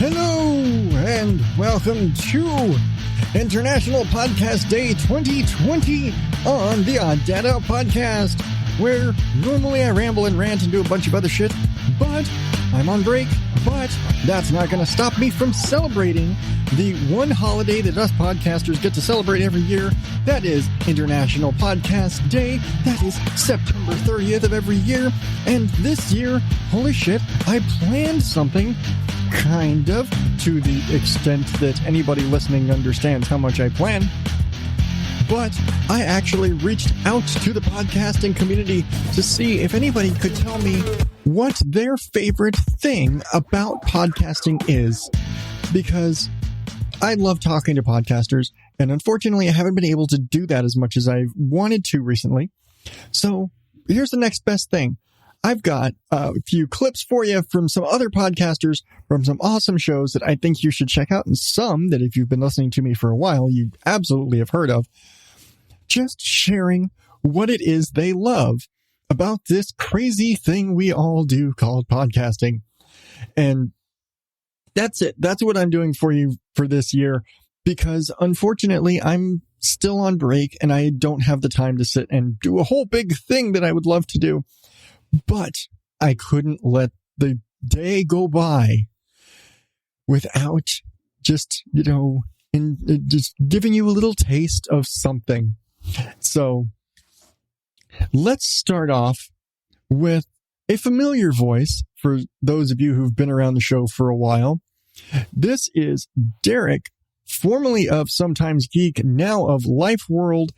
Hello, and welcome to International Podcast Day 2020 on the Odd Dad Out Podcast, where normally I ramble and rant and do a bunch of other shit, but I'm on break, but that's not going to stop me from celebrating the one holiday that us podcasters get to celebrate every year. That is International Podcast Day. That is September 30th of every year. And this year, holy shit, I planned something kind of, to the extent that anybody listening understands how much I plan. But I actually reached out to the podcasting community to see if anybody could tell me what their favorite thing about podcasting is. Because I love talking to podcasters, and unfortunately I haven't been able to do that as much as I wanted to recently. So here's the next best thing. I've got a few clips for you from some other podcasters from some awesome shows that I think you should check out, and some that if you've been listening to me for a while, you absolutely have heard of. Just sharing what it is they love about this crazy thing we all do called podcasting. And that's it. That's what I'm doing for you for this year, because unfortunately I'm still on break and I don't have the time to sit and do a whole big thing that I would love to do. But I couldn't let the day go by without just, just giving you a little taste of something. So let's start off with a familiar voice for those of you who've been around the show for a while. This is Derek, formerly of Sometimes Geek, now of Lifeworld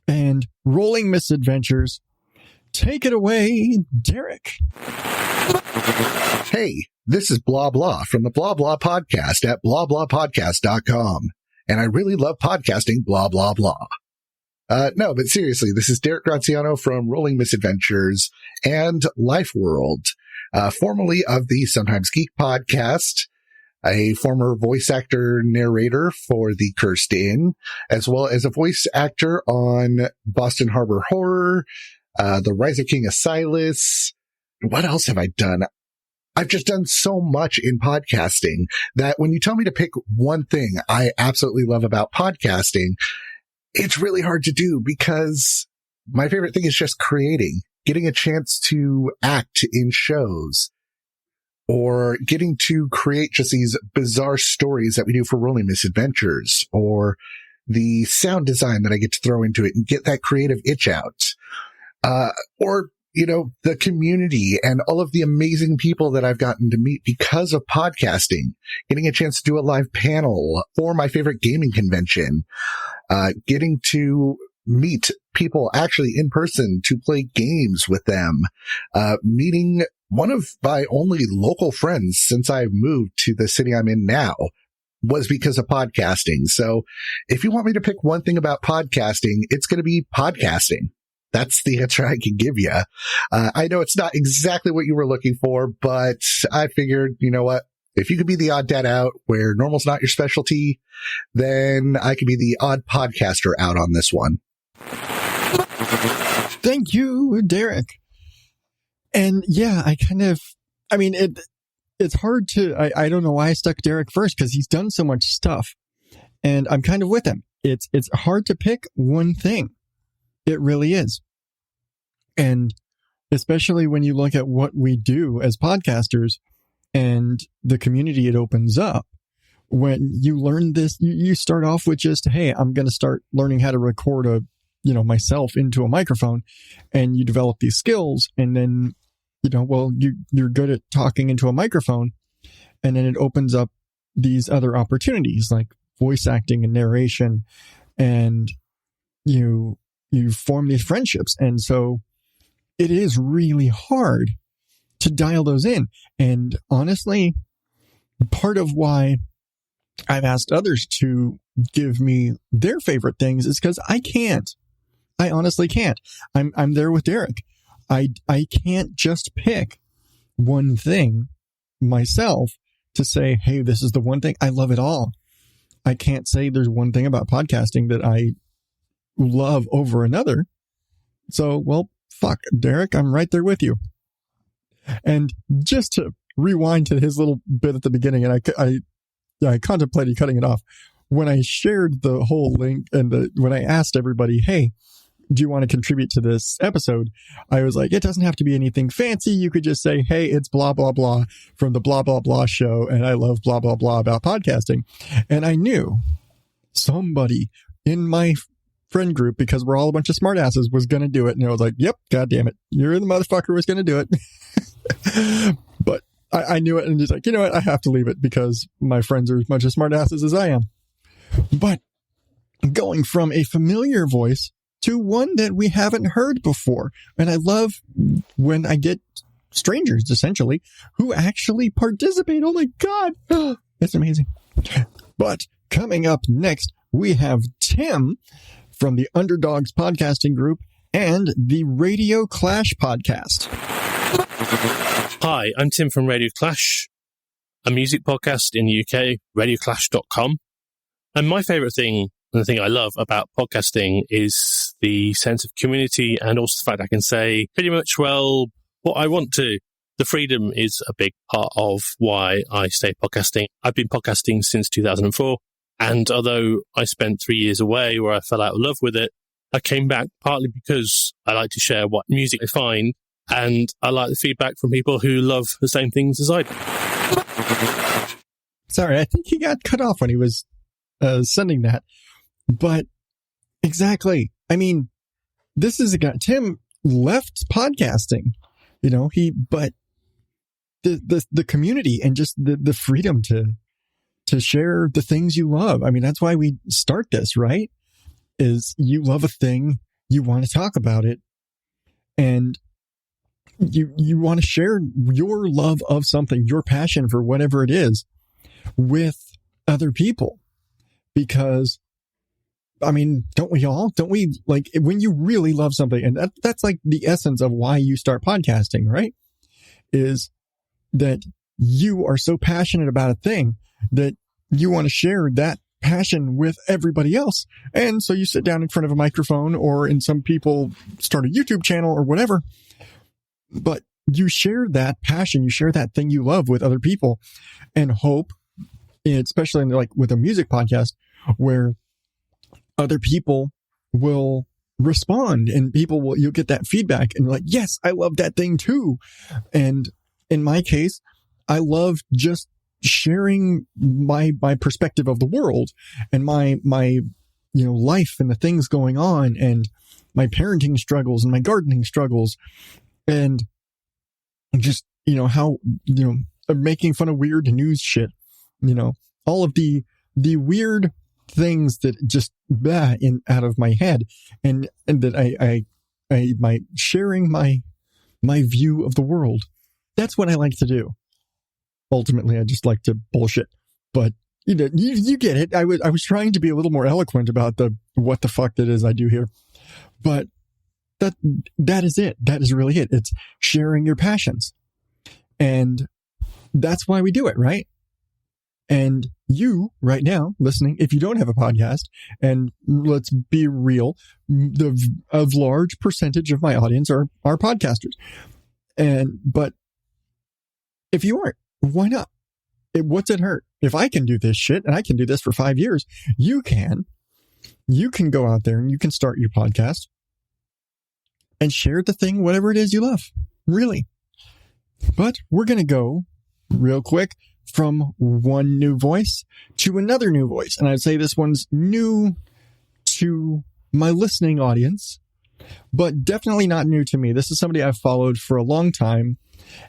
and Rolling Misadventures. Take it away, Derek. Hey, this is Blah Blah from the Blah Blah Podcast at blahblahpodcast.com. And I really love podcasting, blah, blah, blah. No, but seriously, this is Derek Graziano from Rolling Misadventures and Lifeworld, formerly of the Sometimes Geek podcast, a former voice actor narrator for The Cursed Inn, as well as a voice actor on Boston Harbor Horror, The Rise of King Asilas. What else have I done? I've just done so much in podcasting that when you tell me to pick one thing I absolutely love about podcasting, it's really hard to do, because my favorite thing is just creating, getting a chance to act in shows, or getting to create just these bizarre stories that we do for Rolling Misadventures, or the sound design that I get to throw into it and get that creative itch out. Or, the community and all of the amazing people that I've gotten to meet because of podcasting, getting a chance to do a live panel for my favorite gaming convention, getting to meet people actually in person to play games with them, meeting one of my only local friends since I've moved to the city I'm in now was because of podcasting. So if you want me to pick one thing about podcasting, it's going to be podcasting. That's the answer I can give you. I know it's not exactly what you were looking for, but I figured, you know what? If you could be the odd dad out where normal's not your specialty, then I could be the odd podcaster out on this one. Thank you, Derek. And yeah, it's hard to, I don't know why I stuck Derek first, because he's done so much stuff and I'm kind of with him. It's hard to pick one thing. It really is. And especially when you look at what we do as podcasters and the community it opens up, when you learn this, you start off with just, hey, I'm going to start learning how to record myself into a microphone, and you develop these skills, and then, you're good at talking into a microphone, and then it opens up these other opportunities like voice acting and narration, and you form these friendships. And so it is really hard to dial those in. And honestly, part of why I've asked others to give me their favorite things is because I can't. I honestly can't. I'm there with Derek. I can't just pick one thing myself to say, hey, this is the one thing. I love it all. I can't say there's one thing about podcasting that I love over another. So, well, fuck, Derek, I'm right there with you. And just to rewind to his little bit at the beginning, and I contemplated cutting it off when I shared the whole link, and when I asked everybody, hey, do you want to contribute to this episode? I was like, it doesn't have to be anything fancy. You could just say, hey, it's blah, blah, blah from the blah, blah, blah show. And I love blah, blah, blah about podcasting. And I knew somebody in my friend group, because we're all a bunch of smartasses, was going to do it. And I was like, yep, God damn it. You're the motherfucker who was going to do it. But I knew it. And just like, you know what? I have to leave it because my friends are as much as smartasses as I am. But going from a familiar voice to one that we haven't heard before. And I love when I get strangers, essentially, who actually participate. Oh my God. It's amazing. But coming up next, we have Tim from the Underdogs podcasting group and the Radio Clash podcast. Hi, I'm Tim from Radio Clash, a music podcast in the UK, radioclash.com. And my favorite thing, and the thing I love about podcasting, is the sense of community and also the fact I can say pretty much, well, what I want to. The freedom is a big part of why I stay podcasting. I've been podcasting since 2004. And although I spent 3 years away where I fell out of love with it, I came back partly because I like to share what music I find. And I like the feedback from people who love the same things as I do. Sorry, I think he got cut off when he was sending that. But exactly. I mean, this is a guy, Tim left podcasting, but the community and just the freedom to share the things you love. I mean, that's why we start this, right? Is you love a thing, you want to talk about it, and you want to share your love of something, your passion for whatever it is with other people. Because I mean, don't we all? Don't we, like, when you really love something, and that's like the essence of why you start podcasting, right? Is that you are so passionate about a thing that you want to share that passion with everybody else. And so you sit down in front of a microphone, or in some people start a YouTube channel or whatever, but you share that passion, you share that thing you love with other people, and hope, especially like with a music podcast, where other people will respond and you'll get that feedback and you're like, yes, I love that thing too. And in my case, I love just sharing my perspective of the world and my life and the things going on and my parenting struggles and my gardening struggles and just, how, making fun of weird news shit, all of the weird things that just out of my head, and that I sharing my view of the world. That's what I like to do. Ultimately, I just like to bullshit, but you get it. I was trying to be a little more eloquent about what the fuck that is I do here, but that is it. That is really it. It's sharing your passions, and that's why we do it, right? And you, right now, listening, if you don't have a podcast, and let's be real, a large percentage of my audience are podcasters. But if you aren't, why not? What's it hurt? If I can do this shit, and I can do this for 5 years, you can go out there and you can start your podcast and share the thing, whatever it is you love, really. But we're going to go real quick from one new voice to another new voice. And I'd say this one's new to my listening audience, but definitely not new to me. This is somebody I've followed for a long time,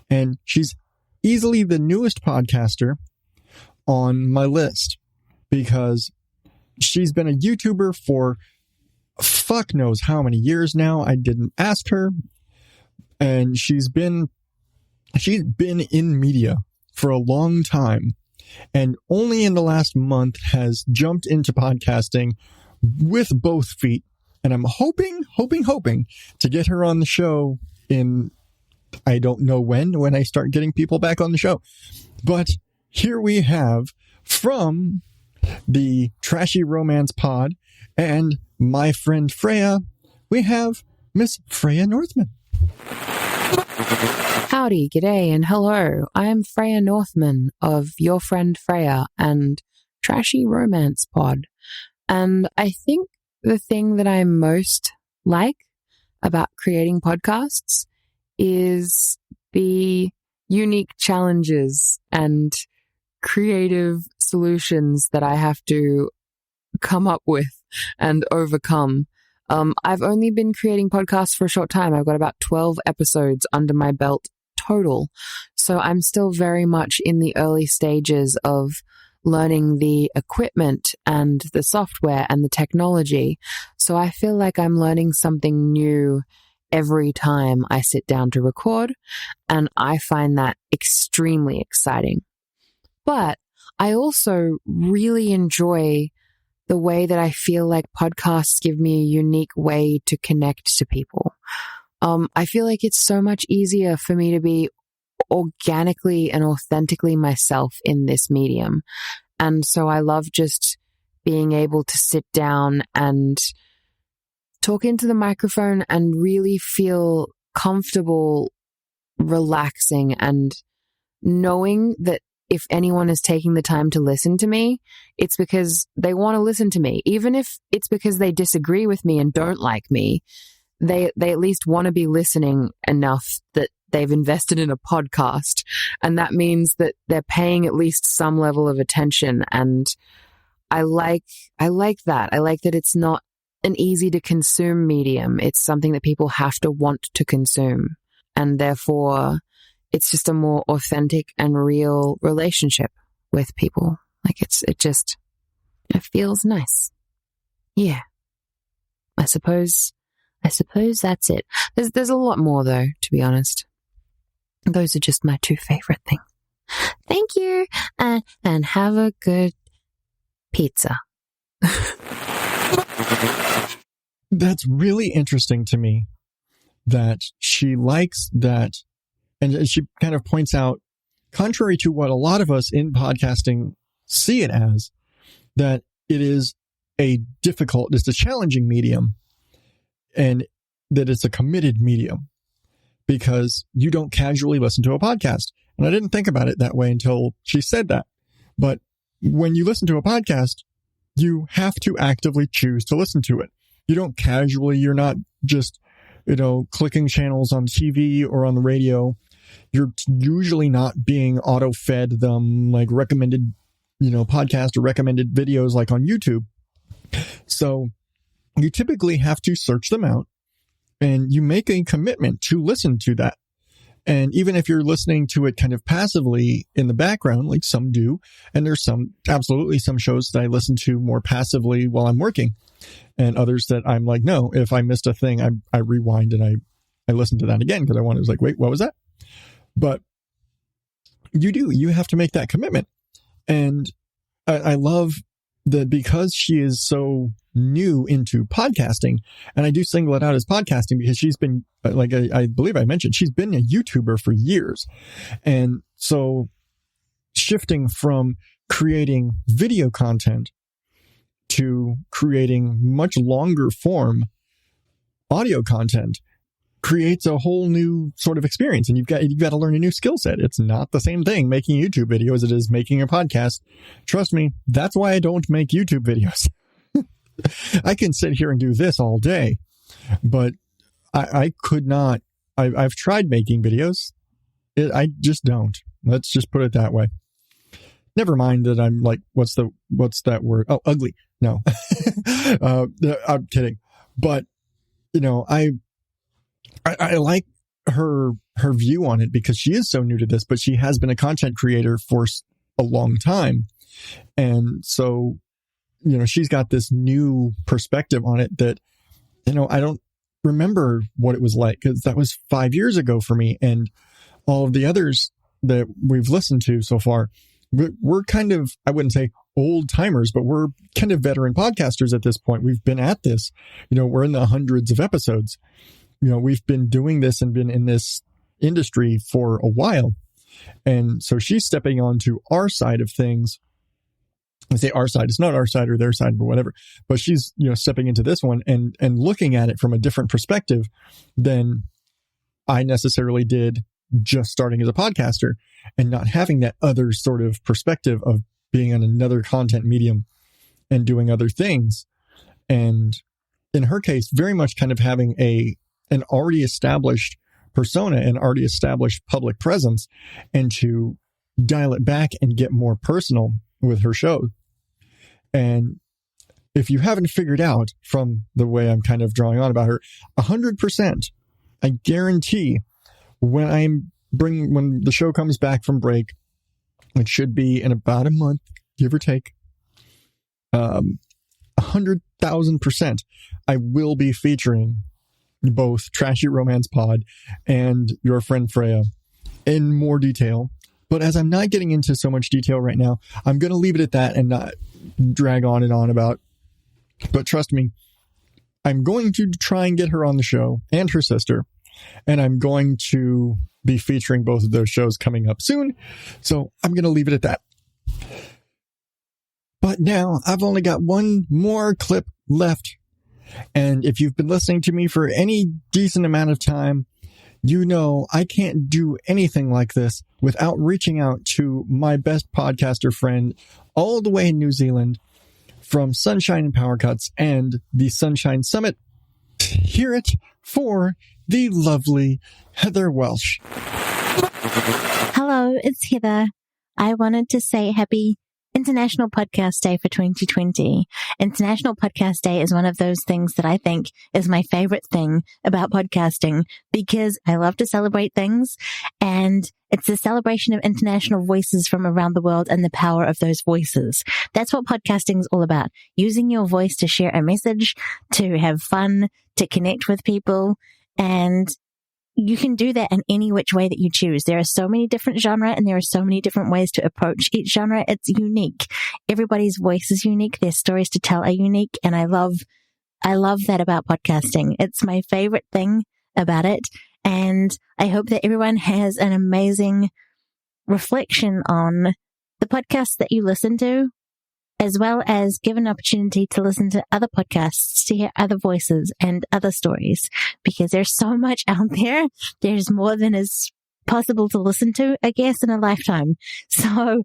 and she's easily the newest podcaster on my list because she's been a YouTuber for fuck knows how many years now. I didn't ask her. And she's been in media for a long time, and only in the last month has jumped into podcasting with both feet. And I'm hoping to get her on the show in, I don't know when I start getting people back on the show. But here we have from the Trashy Romance Pod and my friend Freya, we have Miss Freya Northman. Howdy, g'day, and hello. I am Freya Northman of Your Friend Freya and Trashy Romance Pod. And I think the thing that I most like about creating podcasts is the unique challenges and creative solutions that I have to come up with and overcome. I've only been creating podcasts for a short time. I've got about 12 episodes under my belt total. So I'm still very much in the early stages of learning the equipment and the software and the technology. So I feel like I'm learning something new every time I sit down to record, and I find that extremely exciting. But I also really enjoy the way that I feel like podcasts give me a unique way to connect to people. I feel like it's so much easier for me to be organically and authentically myself in this medium. And so I love just being able to sit down and talk into the microphone and really feel comfortable, relaxing, and knowing that if anyone is taking the time to listen to me, it's because they want to listen to me. Even if it's because they disagree with me and don't like me, they at least want to be listening enough that they've invested in a podcast. And that means that they're paying at least some level of attention. And I like that. I like that it's not an easy to consume medium. It's something that people have to want to consume. And therefore, it's just a more authentic and real relationship with people. Like it feels nice. Yeah. I suppose that's it. There's a lot more though, to be honest. Those are just my two favorite things. Thank you, and have a good pizza. That's really interesting to me that she likes that. And she kind of points out, contrary to what a lot of us in podcasting see it as, that it is it's a challenging medium, and that it's a committed medium because you don't casually listen to a podcast. And I didn't think about it that way until she said that. But when you listen to a podcast, you have to actively choose to listen to it. You don't casually, you're not just, clicking channels on TV or on the radio. You're usually not being auto-fed them like recommended, podcast or recommended videos like on YouTube. So you typically have to search them out, and you make a commitment to listen to that. And even if you're listening to it kind of passively in the background, like some do, and there's absolutely some shows that I listen to more passively while I'm working, and others that I'm like, no, if I missed a thing, I rewind and I listen to that again because I was like, wait, what was that? But you have to make that commitment. And I love that because she is so new into podcasting, and I do single it out as podcasting because she's been, like I believe I mentioned, she's been a YouTuber for years. And so shifting from creating video content to creating much longer form audio content creates a whole new sort of experience, and you've got to learn a new skill set. It's not the same thing making a YouTube video as it is making a podcast. Trust me, that's why I don't make YouTube videos. I can sit here and do this all day, but I could not. I've tried making videos. I just don't. Let's just put it that way. Never mind that I'm like, what's that word? Oh, ugly. No, I'm kidding. But I like her view on it because she is so new to this, but she has been a content creator for a long time. And so, she's got this new perspective on it that, I don't remember what it was like because that was 5 years ago for me. And all of the others that we've listened to so far, we're kind of, I wouldn't say old timers, but we're kind of veteran podcasters at this point. We've been at this, we're in the hundreds of episodes. We've been doing this and been in this industry for a while. And so she's stepping onto our side of things. I say our side, it's not our side or their side or whatever, but she's, stepping into this one and looking at it from a different perspective than I necessarily did just starting as a podcaster and not having that other sort of perspective of being on another content medium and doing other things. And in her case, very much kind of having an already established persona and already established public presence, and to dial it back and get more personal with her show. And if you haven't figured out from the way I'm kind of drawing on about her, 100%, I guarantee when the show comes back from break, which should be in about a month, give or take, 100,000%, I will be featuring both Trashy Romance Pod and your friend Freya in more detail. But as I'm not getting into so much detail right now, I'm going to leave it at that and not drag on and on about. But trust me, I'm going to try and get her on the show and her sister. And I'm going to be featuring both of those shows coming up soon. So I'm going to leave it at that. But now I've only got one more clip left. And if you've been listening to me for any decent amount of time, you know I can't do anything like this without reaching out to my best podcaster friend all the way in New Zealand from Sunshine and Powercuts and the Sunshine Summit. Hear it for the lovely Heather Welsh. Hello, it's Heather. I wanted to say happy International Podcast Day for 2020. International Podcast Day is one of those things that I think is my favorite thing about podcasting, because I love to celebrate things, and it's a celebration of international voices from around the world and the power of those voices. That's what podcasting is all about. Using your voice to share a message, to have fun, to connect with people, and you can do that in any which way that you choose. There are so many different genres, and there are so many different ways to approach each genre. It's unique. Everybody's voice is unique. Their stories to tell are unique. And I love that about podcasting. It's my favorite thing about it. And I hope that everyone has an amazing reflection on the podcasts that you listen to, as well as give an opportunity to listen to other podcasts, to hear other voices and other stories, because there's so much out there. There's more than is possible to listen to, I guess, in a lifetime. So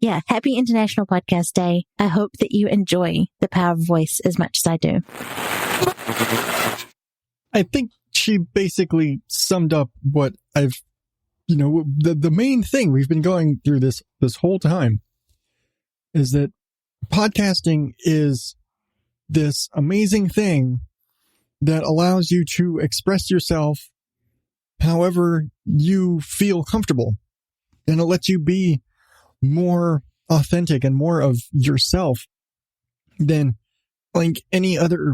yeah, happy International Podcast Day. I hope that you enjoy the power of voice as much as I do. I think she basically summed up what I've, the main thing we've been going through this whole time is that podcasting is this amazing thing that allows you to express yourself however you feel comfortable. And it lets you be more authentic and more of yourself than like any other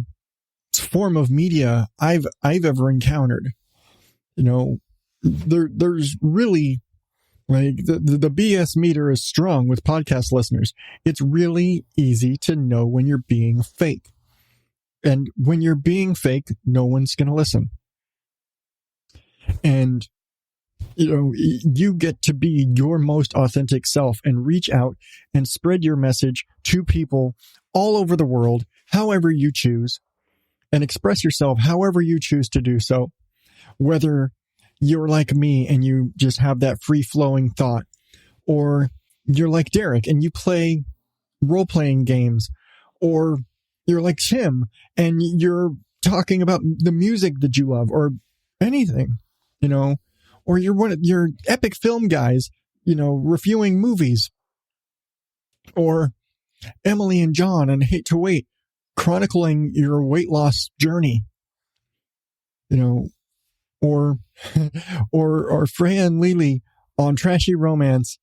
form of media I've ever encountered. There's really, like, the BS meter is strong with podcast listeners. It's really easy to know when you're being fake. And when you're being fake, no one's going to listen. And, you get to be your most authentic self and reach out and spread your message to people all over the world, however you choose, and express yourself however you choose to do so. Whether you're like me and you just have that free-flowing thought, or you're like Derek and you play role-playing games, or you're like Tim and you're talking about the music that you love, or anything, or you're one of your epic film guys, reviewing movies, or Emily and John and Hate to Wait, chronicling your weight loss journey, or Freya and Lily on Trashy Romance,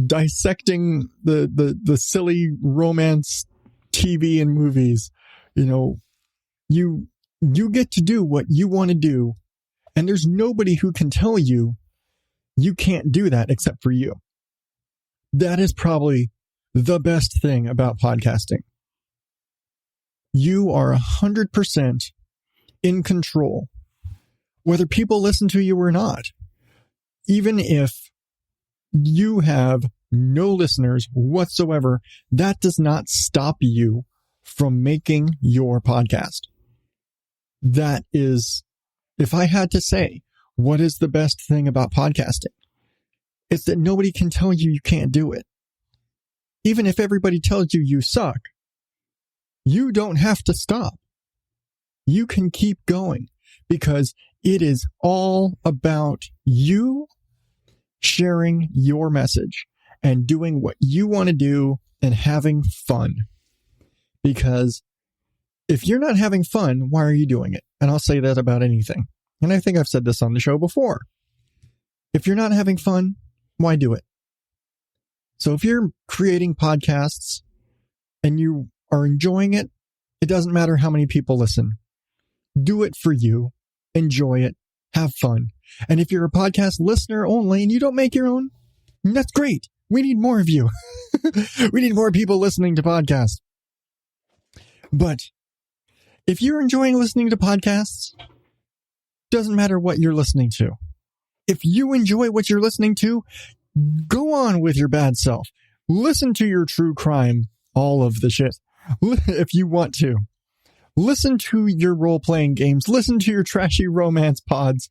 dissecting the silly romance TV and movies. You get to do what you want to do, and there's nobody who can tell you you can't do that except for you. That is probably the best thing about podcasting. You are 100% in control, whether people listen to you or not. Even if you have no listeners whatsoever, that does not stop you from making your podcast. That is if I had to say, what is the best thing about podcasting? It's that nobody can tell you can't do it. Even if everybody tells you suck, you don't have to stop. You can keep going because it is all about you sharing your message and doing what you want to do and having fun. Because if you're not having fun, why are you doing it? And I'll say that about anything. And I think I've said this on the show before. If you're not having fun, why do it? So if you're creating podcasts and you are enjoying it, it doesn't matter how many people listen. Do it for you. Enjoy it. Have fun. And if you're a podcast listener only and you don't make your own, that's great. We need more of you. We need more people listening to podcasts. But if you're enjoying listening to podcasts, doesn't matter what you're listening to. If you enjoy what you're listening to, go on with your bad self. Listen to your true crime, all of the shit, if you want to. Listen to your role-playing games. Listen to your trashy romance pods.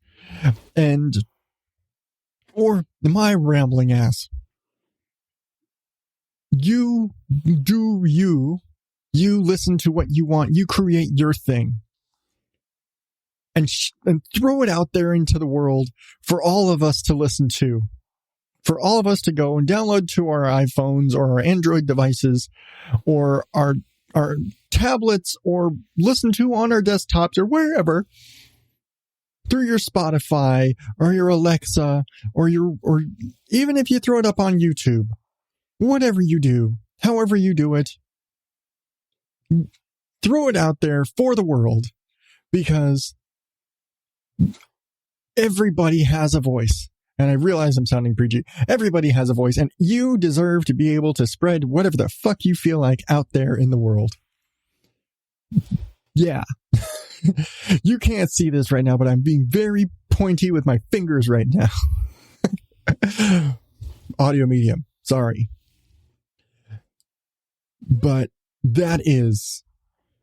Or my rambling ass. You do you. You listen to what you want. You create your thing. And throw it out there into the world for all of us to listen to. For all of us to go and download to our iPhones or our Android devices or our tablets or listen to on our desktops or wherever through your Spotify or your Alexa or even if you throw it up on YouTube, whatever you do, however you do it, throw it out there for the world because everybody has a voice. And I realize I'm sounding preachy. Everybody has a voice, and you deserve to be able to spread whatever the fuck you feel like out there in the world. Yeah. You can't see this right now, but I'm being very pointy with my fingers right now. Audio medium. Sorry. But that is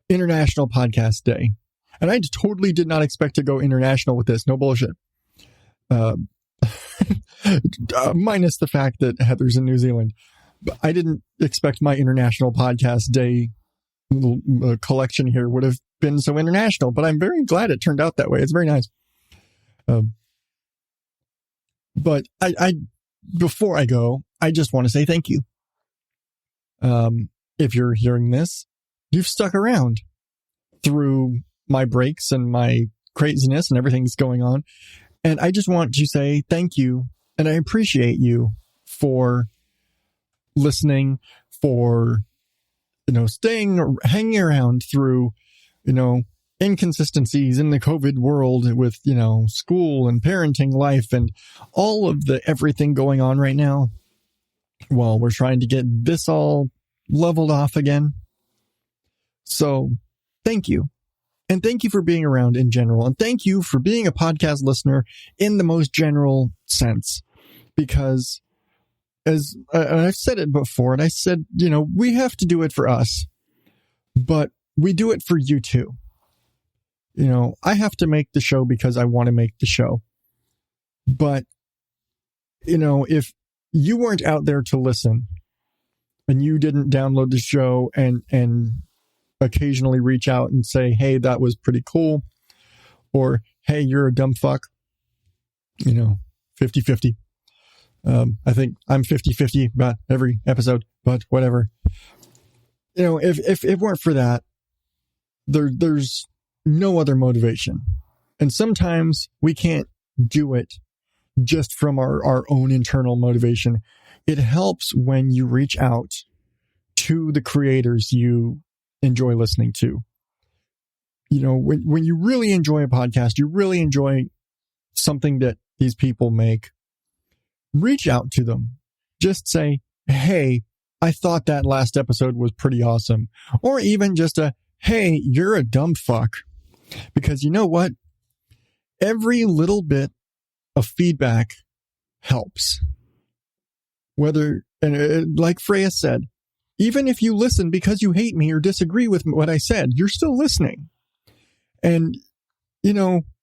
International Podcast Day. And I totally did not expect to go international with this. No bullshit. Minus the fact that Heather's in New Zealand. But I didn't expect my International Podcast Day collection here would have been so international, but I'm very glad it turned out that way. It's very nice. But I before I go, I just want to say thank you. If you're hearing this, you've stuck around through my breaks and my craziness and everything that's going on. And I just want to say thank you. And I appreciate you for listening, for, hanging around through, inconsistencies in the COVID world with, school and parenting life and all of the everything going on right now while we're trying to get this all leveled off again. So thank you. And thank you for being around in general. And thank you for being a podcast listener in the most general sense. Because as I've said it before, and I said, we have to do it for us, but we do it for you too. I have to make the show because I want to make the show. But, if you weren't out there to listen and you didn't download the show and occasionally reach out and say, hey, that was pretty cool. Or, hey, you're a dumb fuck. 50-50. I think I'm 50-50 about every episode, but whatever. If it weren't for that, there's no other motivation. And sometimes we can't do it just from our own internal motivation. It helps when you reach out to the creators you enjoy listening to. When you really enjoy a podcast, you really enjoy something that these people make, reach out to them. Just say, hey, I thought that last episode was pretty awesome. Or even just hey, you're a dumb fuck. Because you know what? Every little bit of feedback helps. Like Freya said, even if you listen because you hate me or disagree with what I said, you're still listening. And,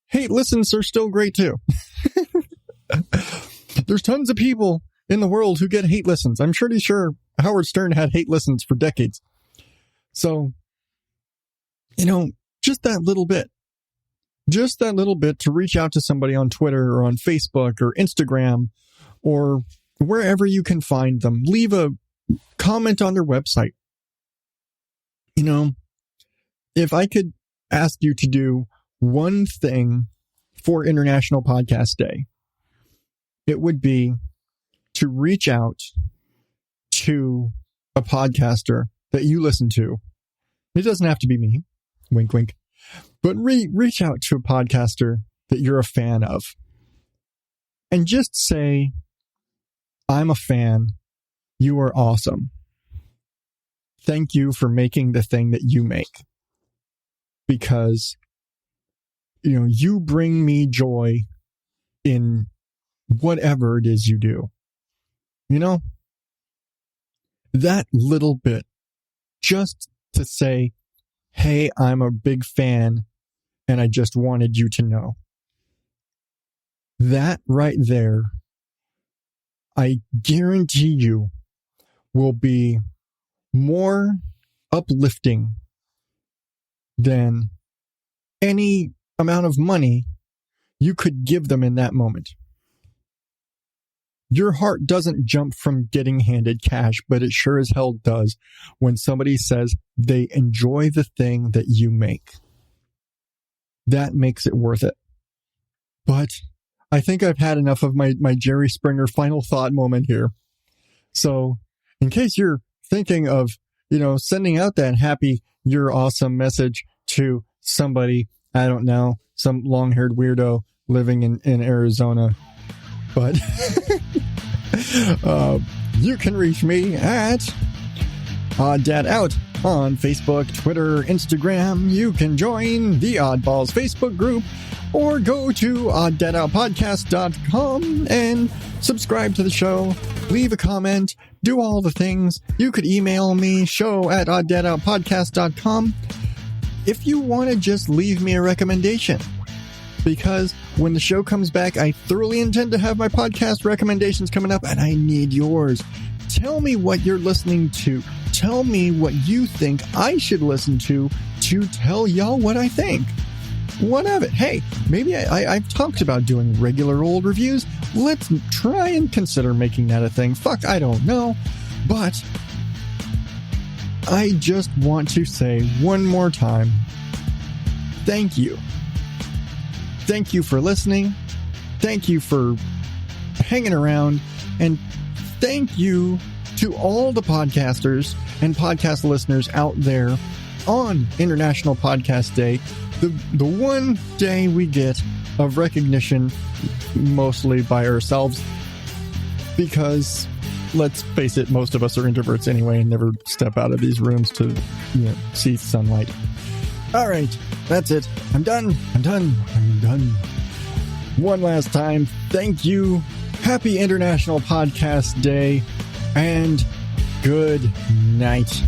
hate listens are still great too. There's tons of people in the world who get hate listens. I'm pretty sure Howard Stern had hate listens for decades. So, just that little bit to reach out to somebody on Twitter or on Facebook or Instagram or wherever you can find them. Leave a comment on their website. If I could ask you to do one thing for International Podcast Day, it would be to reach out to a podcaster that you listen to. It doesn't have to be me, wink, wink, but reach out to a podcaster that you're a fan of and just say, I'm a fan. You are awesome. Thank you for making the thing that you make. Because, you bring me joy in whatever it is you do. That little bit, just to say, hey, I'm a big fan and I just wanted you to know. That right there, I guarantee you, will be more uplifting than any amount of money you could give them in that moment. Your heart doesn't jump from getting handed cash, but it sure as hell does when somebody says they enjoy the thing that you make. That makes it worth it. But I think I've had enough of my Jerry Springer final thought moment here. So in case you're thinking of, sending out that happy, you're awesome message to somebody, I don't know, some long-haired weirdo living in Arizona. But you can reach me at Odd Dad Out on Facebook, Twitter, Instagram. You can join the Oddballs Facebook group or go to oddadoutpodcast.com and subscribe to the show. Leave a comment. Do all the things. You could email me, show@oddadoutpodcast.com, if you want to just leave me a recommendation. Because when the show comes back, I thoroughly intend to have my podcast recommendations coming up, and I need yours. Tell me what you're listening to. Tell me what you think I should listen to tell y'all what I think. What of it? Hey, maybe I've talked about doing regular old reviews. Let's try and consider making that a thing. Fuck, I don't know. But I just want to say one more time, thank you. Thank you for listening. Thank you for hanging around. And thank you to all the podcasters and podcast listeners out there on International Podcast Day. The one day we get of recognition, mostly by ourselves. Because, let's face it, most of us are introverts anyway and never step out of these rooms to see sunlight. All right, that's it. I'm done. One last time, thank you. Happy International Podcast Day, and good night.